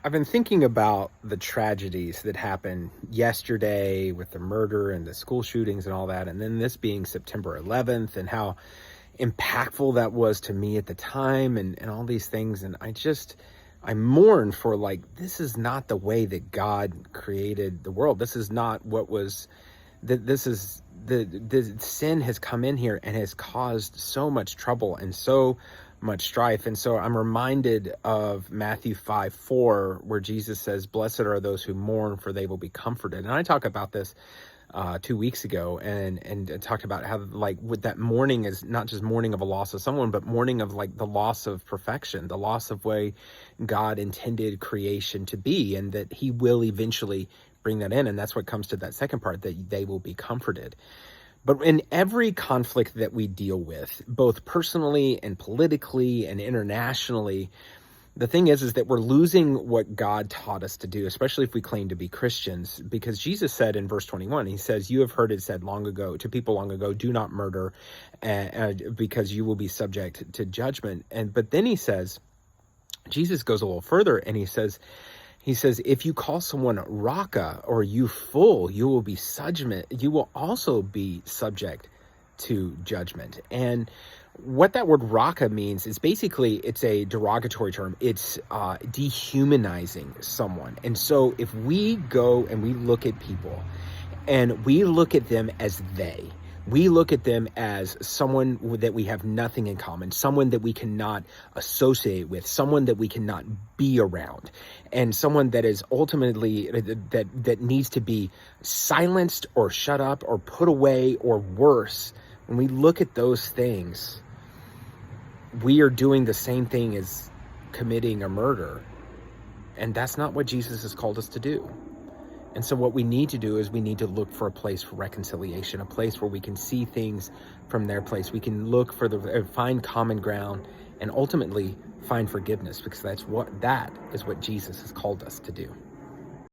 I've been thinking about the tragedies that happened yesterday with the murder and the school shootings and all that, and then this being September 11th and how impactful that was to me at the time and all these things. And I mourn for, like, this is not the way that God created the world. This is not what was, this is, the sin has come in here and has caused so much trouble and so much strife. And so I'm reminded of Matthew 5:4, where Jesus says, "Blessed are those who mourn, for they will be comforted." And I talked about this 2 weeks ago, and talked about how, like, with that mourning is not just mourning of a loss of someone, but mourning of, like, the loss of perfection, the loss of way God intended creation to be, and that He will eventually bring that in. And that's what comes to that second part, that they will be comforted. But in every conflict that we deal with, both personally and politically and internationally, the thing is that we're losing what God taught us to do, especially if we claim to be Christians, because Jesus said in verse 21, He says, "You have heard it said long ago, to people long ago, do not murder, because you will be subject to judgment." But then He says, Jesus goes a little further, and He says, if you call someone Raka, or you fool, you will also be subject to judgment. And what that word Raka means is basically, it's a derogatory term. It's dehumanizing someone. And so if we go and we look at people and we look at them as we look at them as someone that we have nothing in common, someone that we cannot associate with, someone that we cannot be around, and someone that is ultimately, that needs to be silenced or shut up or put away, or worse. When we look at those things, we are doing the same thing as committing a murder. And that's not what Jesus has called us to do. And so what we need to do is we need to look for a place for reconciliation, a place where we can see things from their place. We can look for find common ground, and ultimately find forgiveness, because that is what Jesus has called us to do.